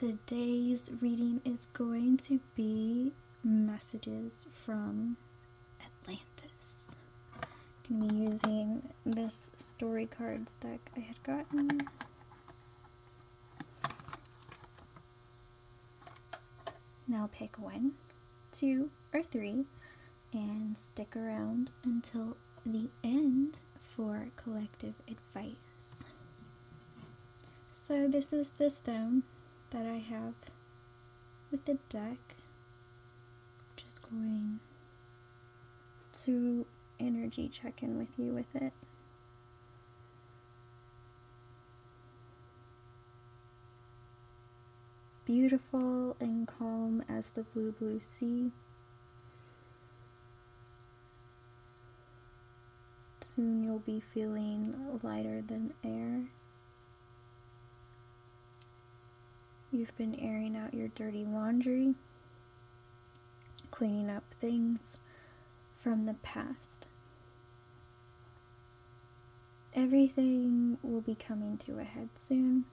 Today's reading is going to be messages from Atlantis. I'm going to be using this story cards deck I had gotten. Now pick 1, 2, or 3 and stick around until the end for collective advice. So this is the stone that I have with the deck. Just going to energy check in with you with it. Beautiful and calm as the blue sea. Soon you'll be feeling lighter than air. You've been airing out your dirty laundry, cleaning up things from the past. Everything will be coming to a head soon.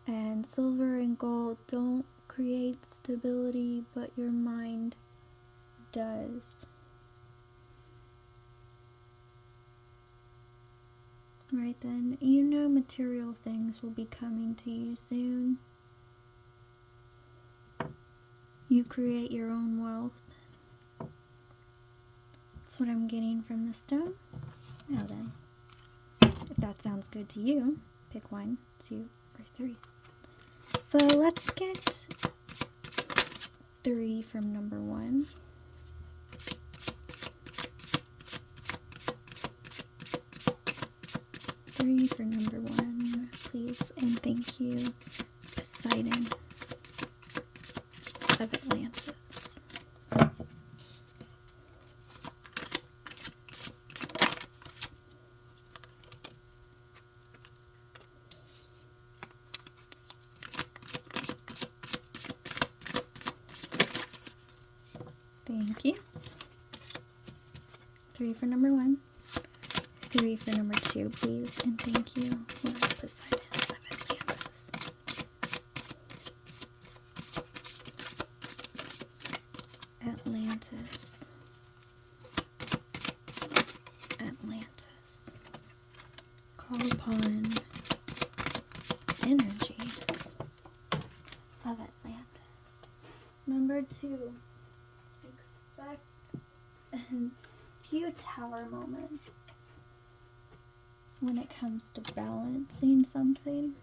And silver and gold don't create stability, but your mind does. Right then, you know material things will be coming to you soon. You create your own wealth. That's what I'm getting from the stone. Now then, if that sounds good to you, pick 1, 2, or 3. So let's get 3 from number 1. Three for number 1, please, and thank you, Poseidon of Atlantis. Thank you. 3 for number 1. 3 for number 2, please, and thank you, Poseidon of Atlantis. Atlantis. Atlantis. Call upon energy of Atlantis. Number 2, expect a few tower moments when it comes to balancing something.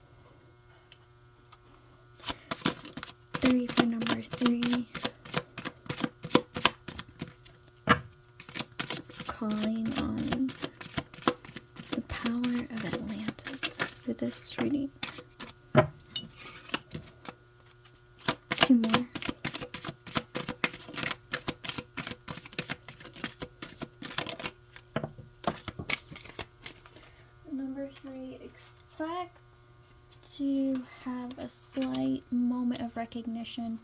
3 for number 3. Calling on the power of Atlantis for this reading. 2 more. Number 3, expect to have a slight moment of recognition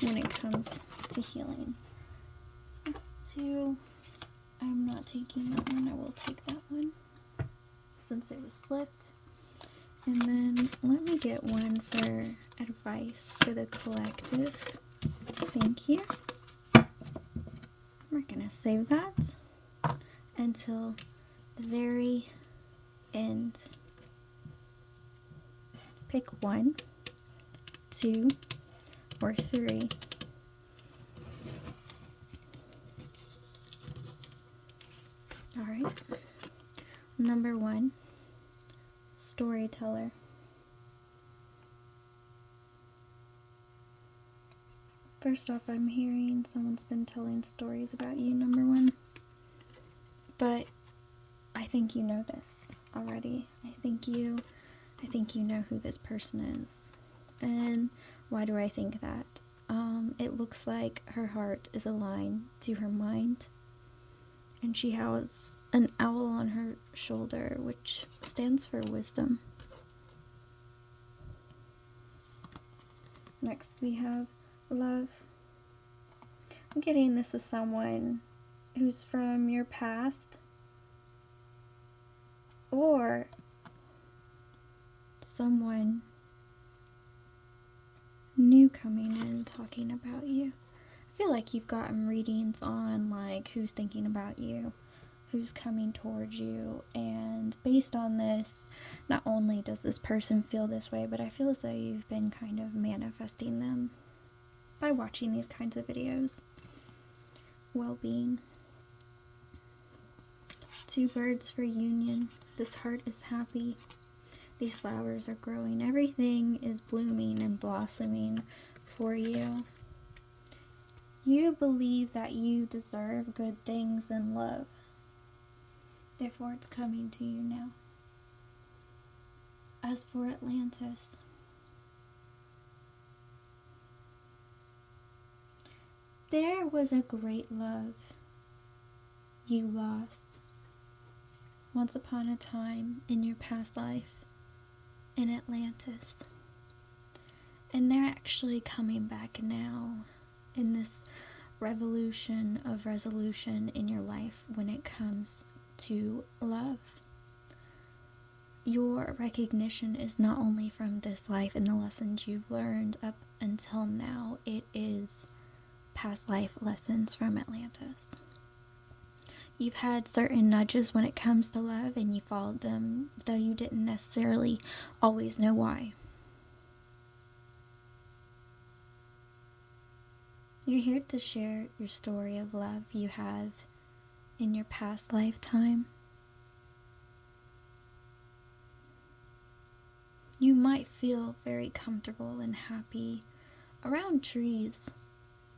when it comes to healing. That's 2. I'm not taking that one. I will take that one since it was flipped. And then let me get 1 for advice for the collective. Thank you. We're going to save that until the very end. Pick 1, 2, or 3. Alright. Number 1, storyteller. First off, I'm hearing someone's been telling stories about you, number 1. But I think you know this already. I think you know who this person is. And why do I think that? It looks like her heart is aligned to her mind. And she has an owl on her shoulder, which stands for wisdom. Next we have love. I'm getting this is someone who's from your past, or someone new coming in talking about you. I feel like you've gotten readings on like who's thinking about you, who's coming towards you, and based on this, not only does this person feel this way, but I feel as though you've been kind of manifesting them by watching these kinds of videos. Well-being. 2 birds for union. This heart is happy. These flowers are growing. Everything is blooming and blossoming for you. You believe that you deserve good things and love. Therefore, it's coming to you now. As for Atlantis, there was a great love you lost once upon a time in your past life in Atlantis. And they're actually coming back now in this revolution of resolution in your life when it comes to love. Your recognition is not only from this life and the lessons you've learned up until now, it is past life lessons from Atlantis. You've had certain nudges when it comes to love and you followed them, though you didn't necessarily always know why. You're here to share your story of love you have in your past lifetime. You might feel very comfortable and happy around trees.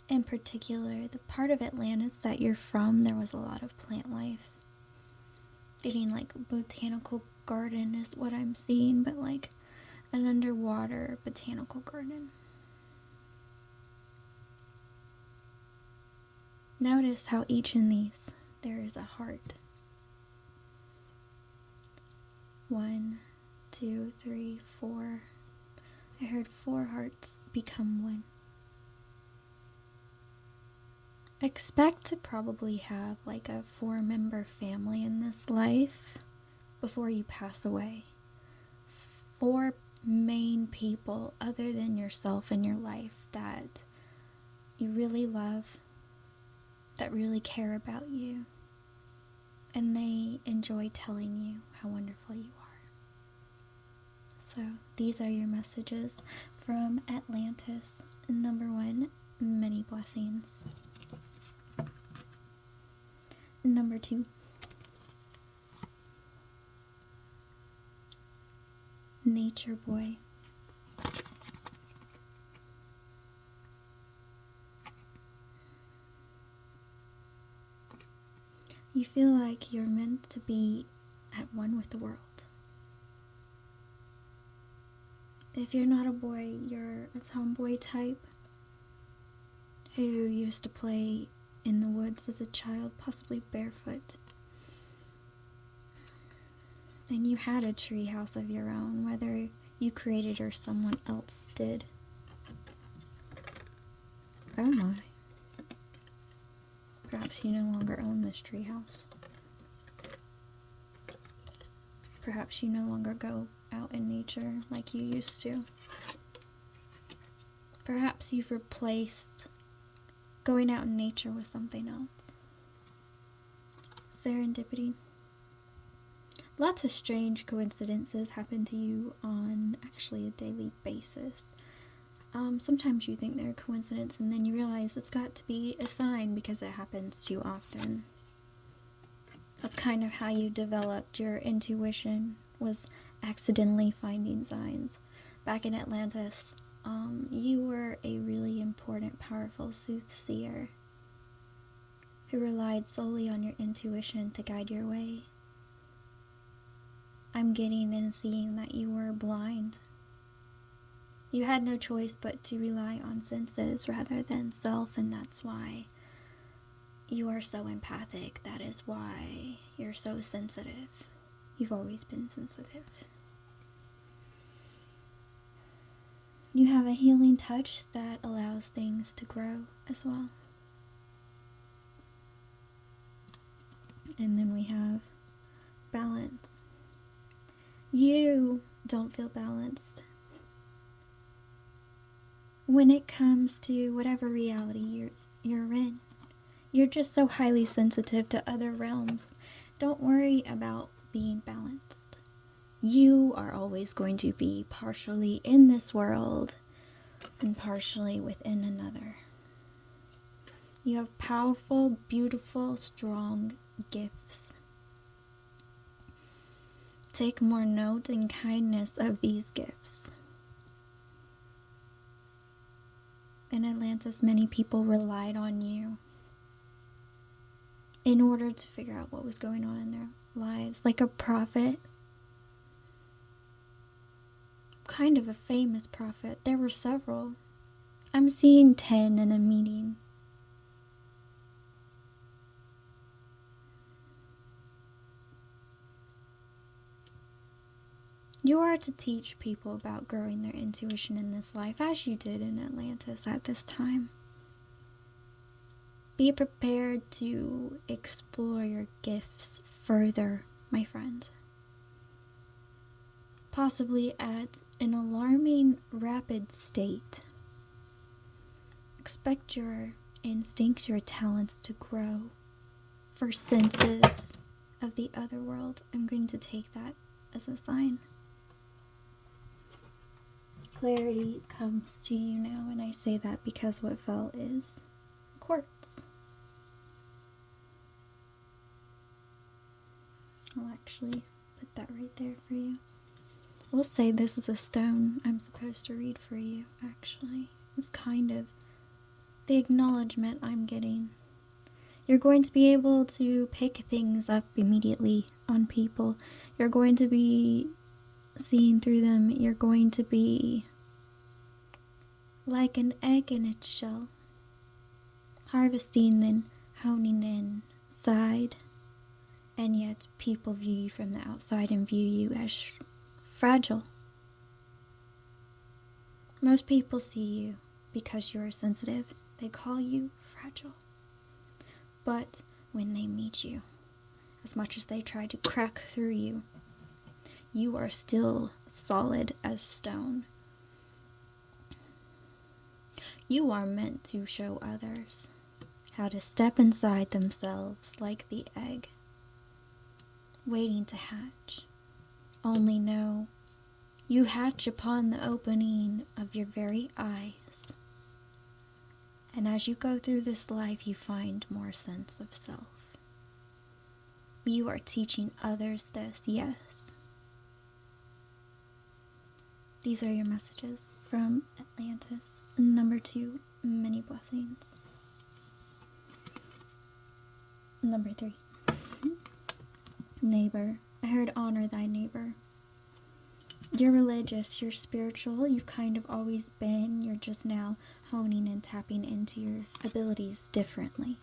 In particular, the part of Atlantis that you're from, there was a lot of plant life. Getting like a botanical garden is what I'm seeing, but like an underwater botanical garden. Notice how each in these, there is a heart. 1, 2, 3, 4. I heard 4 hearts become 1. Expect to probably have like a 4-member family in this life before you pass away. 4 main people other than yourself in your life that you really love, that really care about you, and they enjoy telling you how wonderful you are. So these are your messages from Atlantis. Number 1, many blessings. Number 2, nature boy. You feel like you're meant to be at one with the world. If you're not a boy, you're a tomboy type who used to play in the woods as a child, possibly barefoot. And you had a tree house of your own, whether you created or someone else did. Oh my. Perhaps you no longer own this tree house. Perhaps you no longer go out in nature like you used to. Perhaps you've replaced going out in nature with something else. Serendipity. Lots of strange coincidences happen to you on actually a daily basis. Sometimes you think they're a coincidence and then you realize it's got to be a sign because it happens too often. That's kind of how you developed your intuition, was accidentally finding signs. Back in Atlantis, you were a really important, powerful soothsayer who relied solely on your intuition to guide your way. I'm getting and seeing that you were blind. You had no choice but to rely on senses rather than self, and that's why you are so empathic. That is why you're so sensitive. You've always been sensitive. You have a healing touch that allows things to grow as well. And then we have balance. You don't feel balanced. When it comes to whatever reality you're in, you're just so highly sensitive to other realms. Don't worry about being balanced. You are always going to be partially in this world and partially within another. You have powerful, beautiful, strong gifts. Take more note and kindness of these gifts. In Atlantis, many people relied on you in order to figure out what was going on in their lives, like a prophet. Kind of a famous prophet. There were several. I'm seeing 10 in a meeting. You are to teach people about growing their intuition in this life, as you did in Atlantis at this time. Be prepared to explore your gifts further, my friend. Possibly at an alarming, rapid state. Expect your instincts, your talents to grow for senses of the other world. I'm going to take that as a sign. Clarity comes to you now, and I say that because what fell is quartz. I'll actually put that right there for you. We'll say this is a stone I'm supposed to read for you, actually. It's kind of the acknowledgement I'm getting. You're going to be able to pick things up immediately on people. You're going to be seeing through them. You're going to be like an egg in its shell, harvesting and honing inside, and yet people view you from the outside and view you as fragile. Most people see you because you're sensitive. They call you fragile. But when they meet you, as much as they try to crack through you, you are still solid as stone. You are meant to show others how to step inside themselves like the egg, waiting to hatch. Only know you hatch upon the opening of your very eyes. And as you go through this life, you find more sense of self. You are teaching others this, yes. These are your messages from Atlantis. Number 2, many blessings. Number 3, neighbor. I heard honor thy neighbor. You're religious, you're spiritual, you've kind of always been, you're just now honing and tapping into your abilities differently.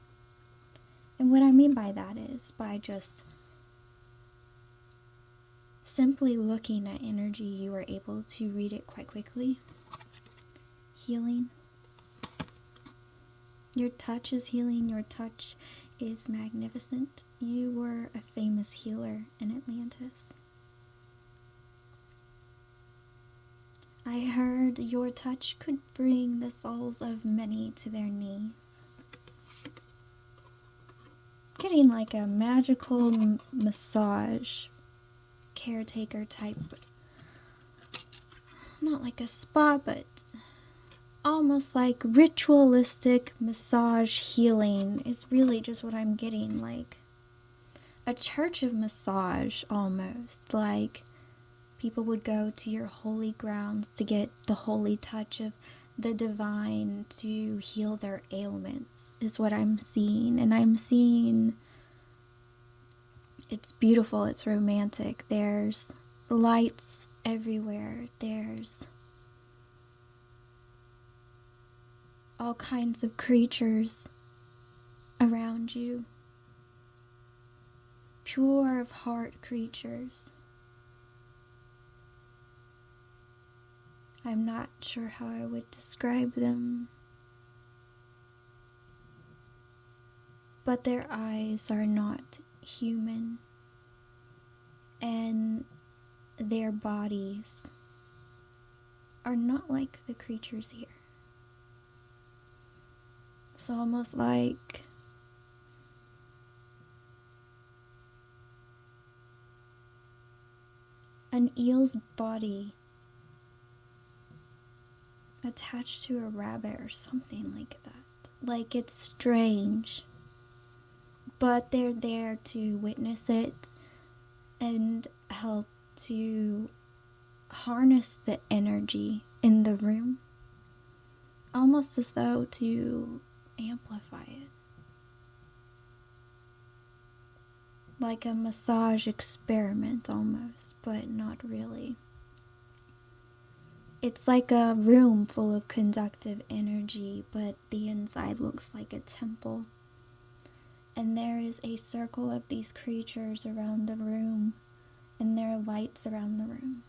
And what I mean by that is by just simply looking at energy, you are able to read it quite quickly. Healing. Your touch is healing, your touch is magnificent. You were a famous healer in Atlantis. I heard your touch could bring the souls of many to their knees. Getting like a magical massage caretaker type, not like a spa, but almost like ritualistic massage healing is really just what I'm getting, like a church of massage almost, like people would go to your holy grounds to get the holy touch of the divine to heal their ailments is what I'm seeing. And I'm seeing it's beautiful, it's romantic. There's lights everywhere. There's all kinds of creatures around you. Pure of heart creatures. I'm not sure how I would describe them, but their eyes are not human, and their bodies are not like the creatures here. It's almost like an eel's body attached to a rabbit or something like that. Like, it's strange, but they're there to witness it and help to harness the energy in the room, almost as though to amplify it. Like a massage experiment almost, but not really. It's like a room full of conductive energy, but the inside looks like a temple. And there is a circle of these creatures around the room, and there are lights around the room.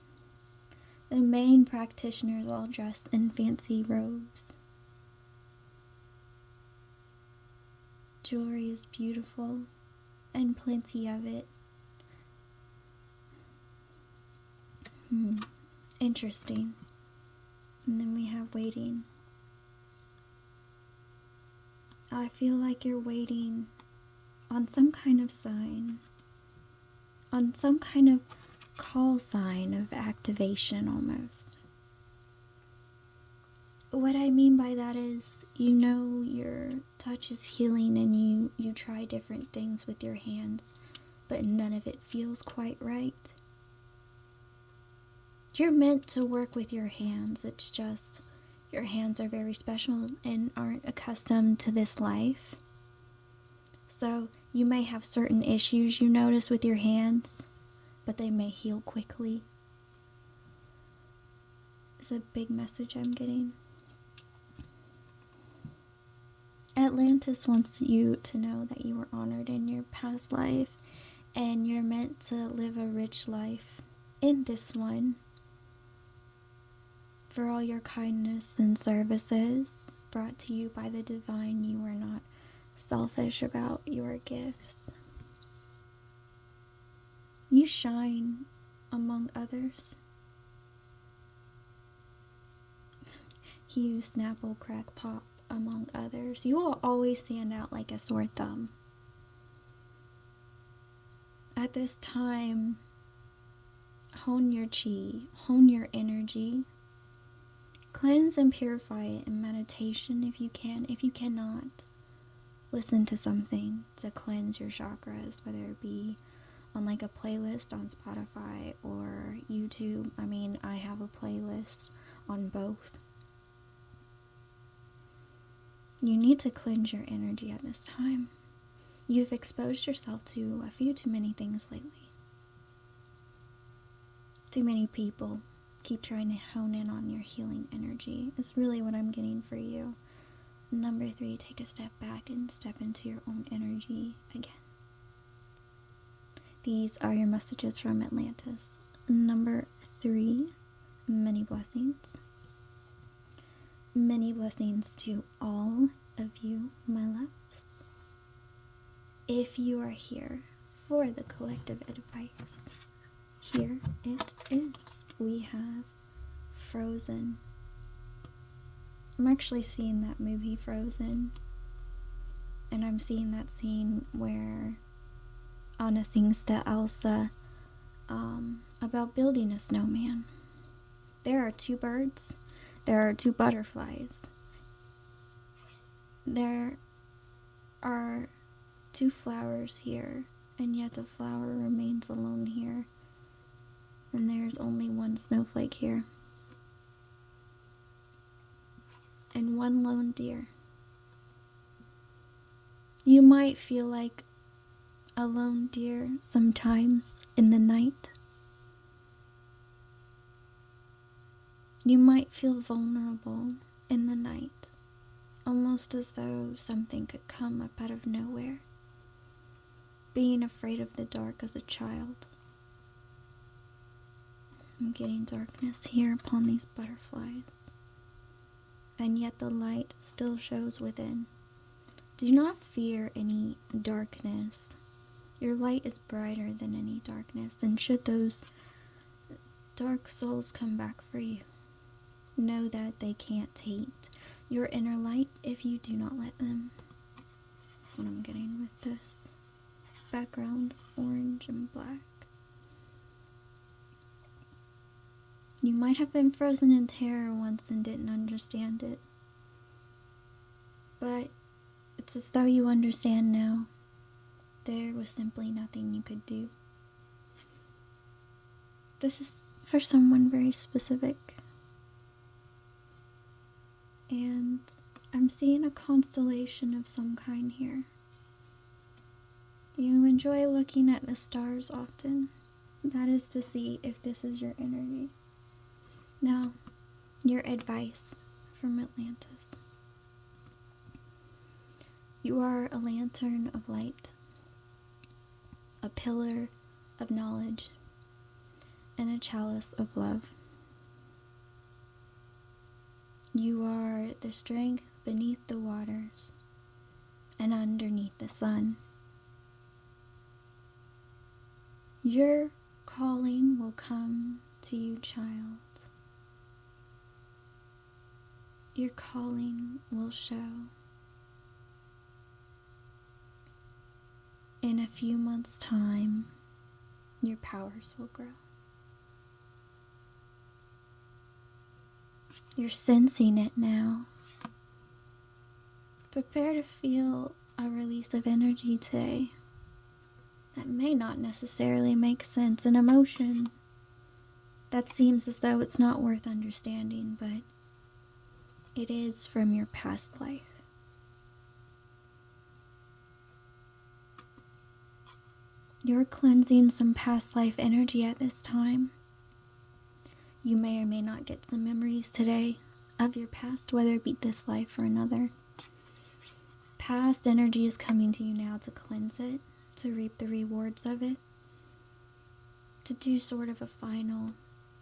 The main practitioners all dressed in fancy robes. Jewelry is beautiful, and plenty of it. Interesting. And then we have waiting. I feel like you're waiting on some kind of sign, on some kind of call sign of activation almost. What I mean by that is, you know, your touch is healing and you try different things with your hands, but none of it feels quite right. You're meant to work with your hands. It's just your hands are very special and aren't accustomed to this life. So you may have certain issues you notice with your hands, but they may heal quickly. It's a big message I'm getting. Atlantis wants you to know that you were honored in your past life and you're meant to live a rich life in this one. For all your kindness and services brought to you by the divine, you are not selfish about your gifts. You shine among others. You snapple, crack, pop among others. You will always stand out like a sore thumb. At this time, hone your chi, hone your energy. Cleanse and purify it in meditation if you can. If you cannot, listen to something to cleanse your chakras, whether it be on like a playlist on Spotify or YouTube. I mean, I have a playlist on both. You need to cleanse your energy at this time. You've exposed yourself to a few too many things lately. Too many people. Keep trying to hone in on your healing energy is really what I'm getting for you. Number 3, take a step back and step into your own energy again. These are your messages from Atlantis. Number 3, many blessings. Many blessings to all of you, my loves. If you are here for the collective advice, here it is. We have Frozen. I'm actually seeing that movie Frozen, and I'm seeing that scene where Anna sings to Elsa about building a snowman. There are 2 birds, there are 2 butterflies, there are 2 flowers here, and yet the flower remains alone here. And there's only 1 snowflake here. And 1 lone deer. You might feel like a lone deer sometimes in the night. You might feel vulnerable in the night, almost as though something could come up out of nowhere. Being afraid of the dark as a child. I'm getting darkness here upon these butterflies. And yet the light still shows within. Do not fear any darkness. Your light is brighter than any darkness. And should those dark souls come back for you. Know that they can't taint your inner light if you do not let them. That's what I'm getting with this background, orange and black. You might have been frozen in terror once and didn't understand it, but it's as though you understand now. There was simply nothing you could do. This is for someone very specific. And I'm seeing a constellation of some kind here. You enjoy looking at the stars often. That is to see if this is your energy. Now, your advice from Atlantis. You are a lantern of light, a pillar of knowledge, and a chalice of love. You are the strength beneath the waters and underneath the sun. Your calling will come to you, child. Your calling will show. In a few months' time, your powers will grow. You're sensing it now. Prepare to feel a release of energy today that may not necessarily make sense, an emotion that seems as though it's not worth understanding, but it is from your past life. You're cleansing some past life energy at this time. You may or may not get some memories today of your past, whether it be this life or another. Past energy is coming to you now to cleanse it, to reap the rewards of it, to do sort of a final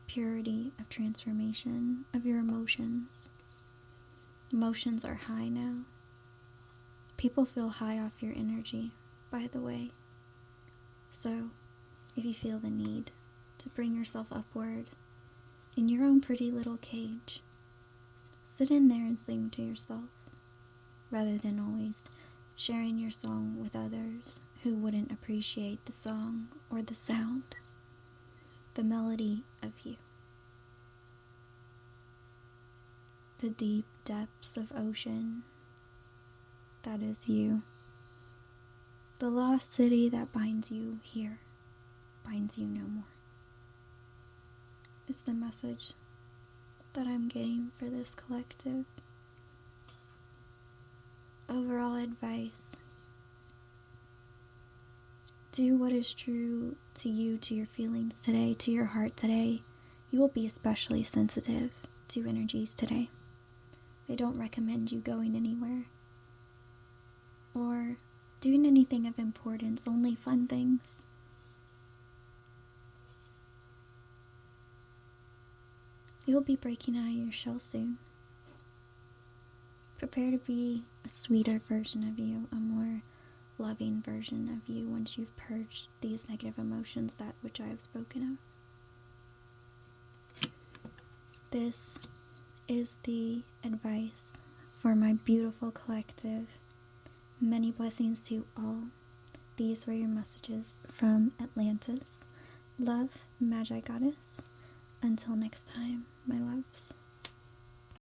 purity of transformation of your emotions. Emotions are high now. People feel high off your energy, by the way. So, if you feel the need to bring yourself upward in your own pretty little cage, sit in there and sing to yourself, rather than always sharing your song with others who wouldn't appreciate the song or the sound, the melody of you. The deep depths of ocean, that is you. The lost city that binds you here, binds you no more. It's the message that I'm getting for this collective. Overall advice: do what is true to you, to your feelings today, to your heart today. You will be especially sensitive to energies today. They don't recommend you going anywhere or doing anything of importance, only fun things. You'll be breaking out of your shell soon. Prepare to be a sweeter version of you, a more loving version of you once you've purged these negative emotions, that which I have spoken of. This is the advice for my beautiful collective. Many blessings to all. These were your messages from Atlantis. Love, Magi Goddess. Until next time, my